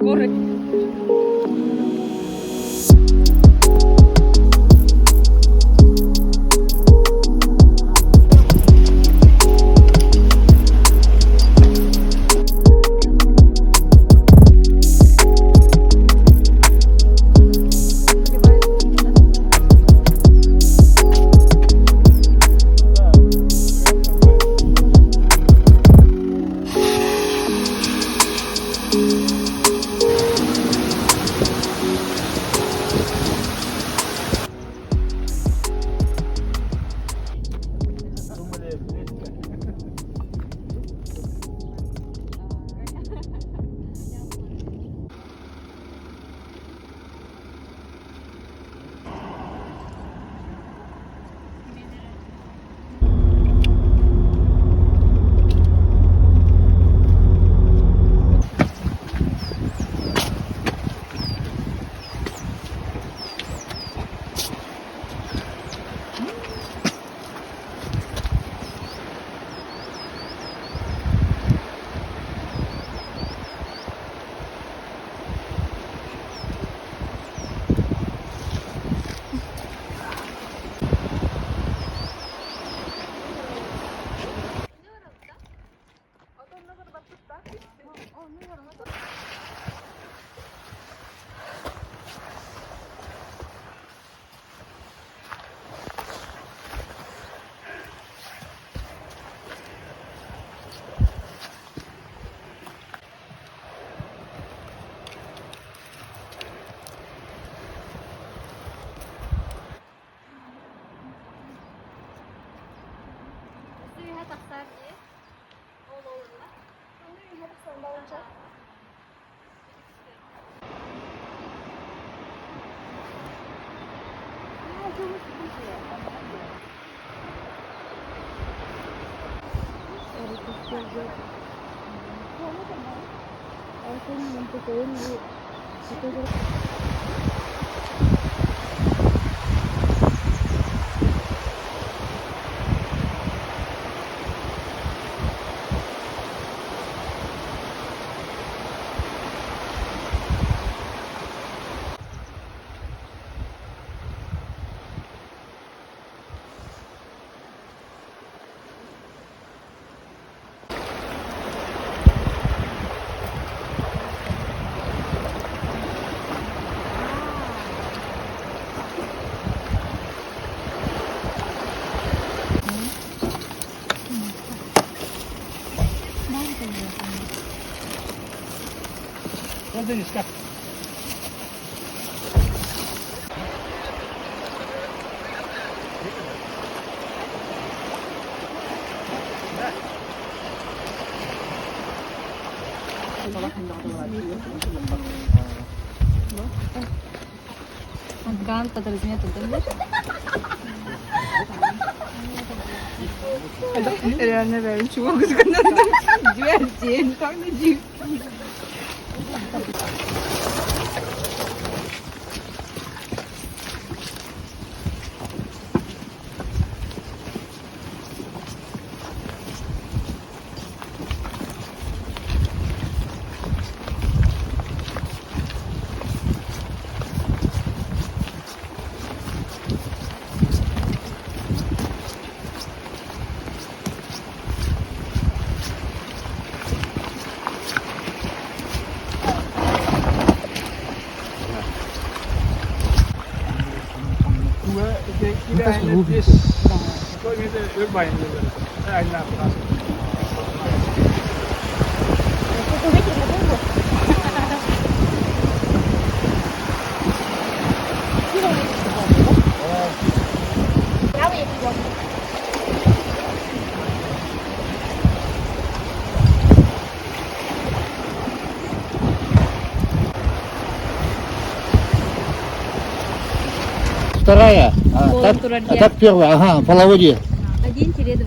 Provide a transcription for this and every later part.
Горы. Денис, Ган подразумевает это. Реально, реально, чувак, день, как на день. Здесь любая одна фраза. Вторая, так первая, ага, половодье. 1-2.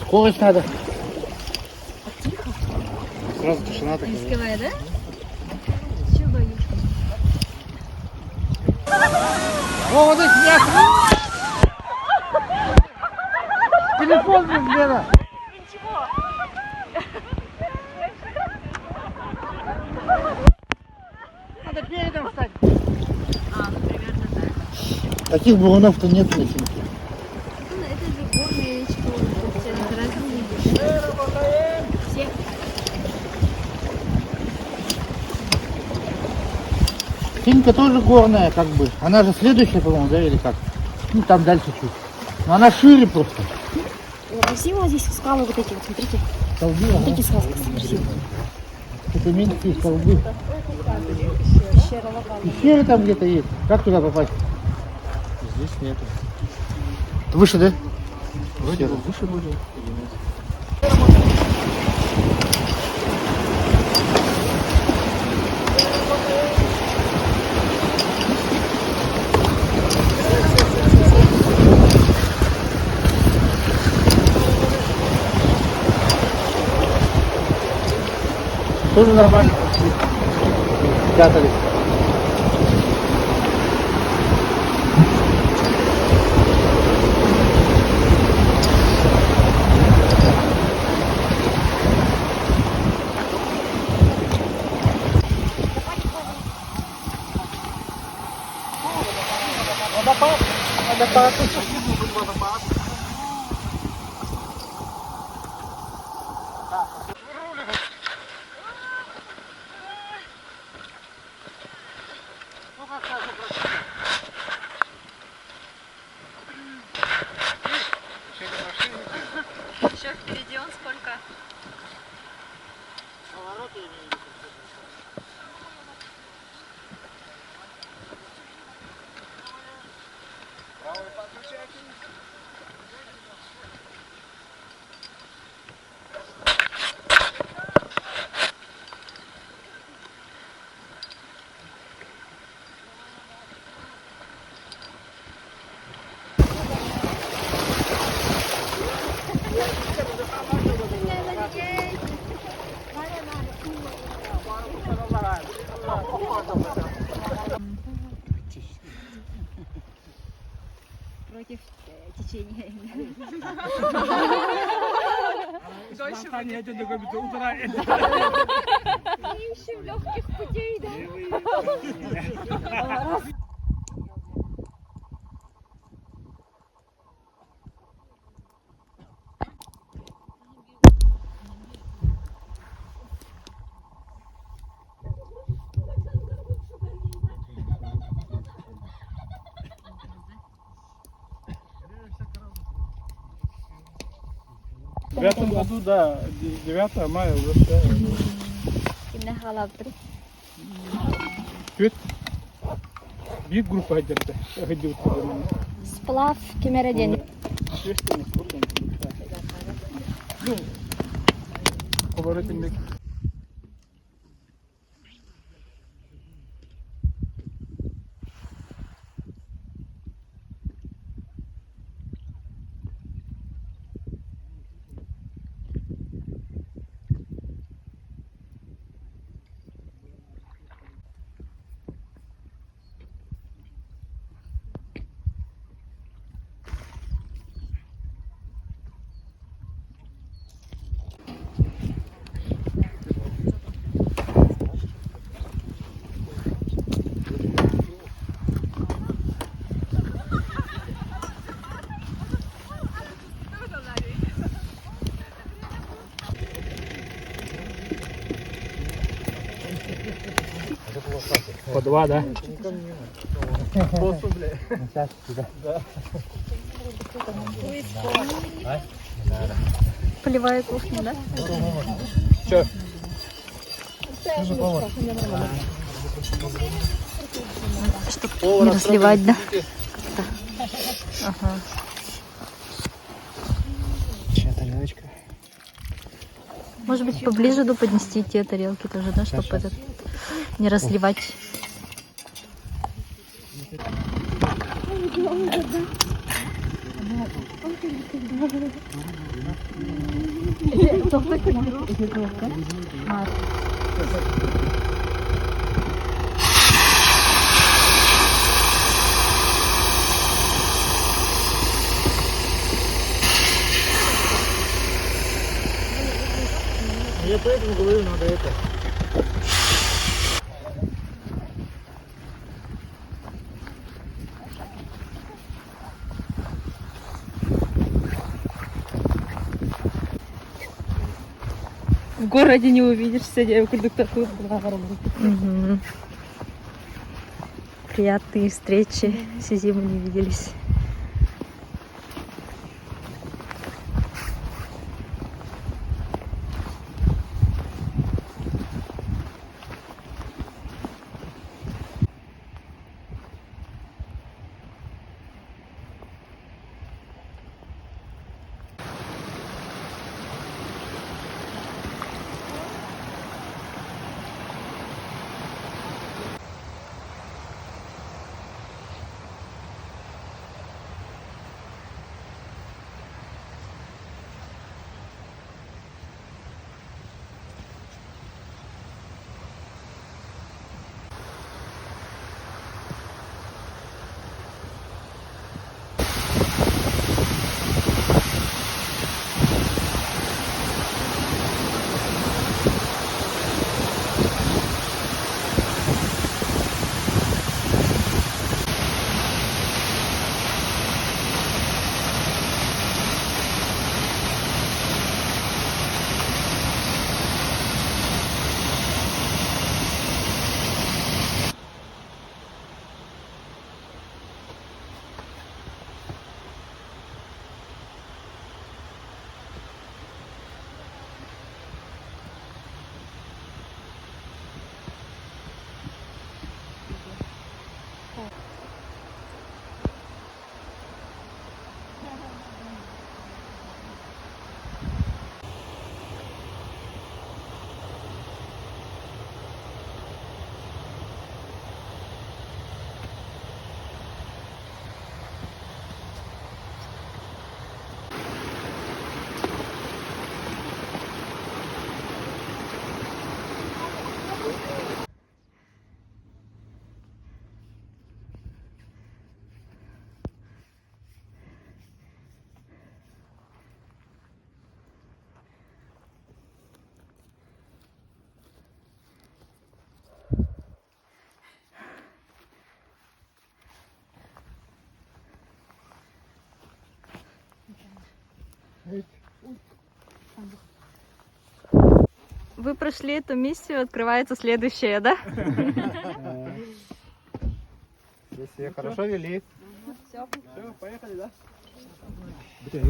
Скорость надо. Сразу тишина такая. Рисковая, да? Чего боюсь? О, вот здесь мясо! Телефон без Лена! Надо передом встать. Примерно так. Таких бурунов-то нет на Химки. Это же горные речки, все разные. Все. Химка тоже горная, как бы. Она же следующая, по-моему, да, или как? Ну, там дальше чуть. Но она шире просто. Красиво здесь скалы вот эти вот, смотрите. Столбы, ага. Смотрите, сказка красиво. Это меньшие столбы. Пещеры там где-то есть. Как туда попасть? Здесь нету. Выше, да? Вроде бы выше будет. Тоже нормально. Спрятались. Еще впереди он сколько? Против течения. Ищем легких путей, да? В этом году, да, 9 мая уже все. Kimden қалап тұр? Төт биік группа әдерді. Ғыды өтті. Сплав Кемереден. Швестен, сколько? Ну, поворотник. По 2, да? Сейчас сюда. Полевая кухня, да? Че? Чтобы не разливать, да? Как-то. Ага. Чья тарелочка? Может быть, поближе поднести те тарелки тоже, да, чтобы этот не разливать. поэтому говорю, надо это. В городе не увидишь, сидя в тут. Мгм. Приятные встречи. Всю зиму не виделись. Вы прошли эту миссию, открывается следующая, да? Если хорошо вели. Все, поехали, да?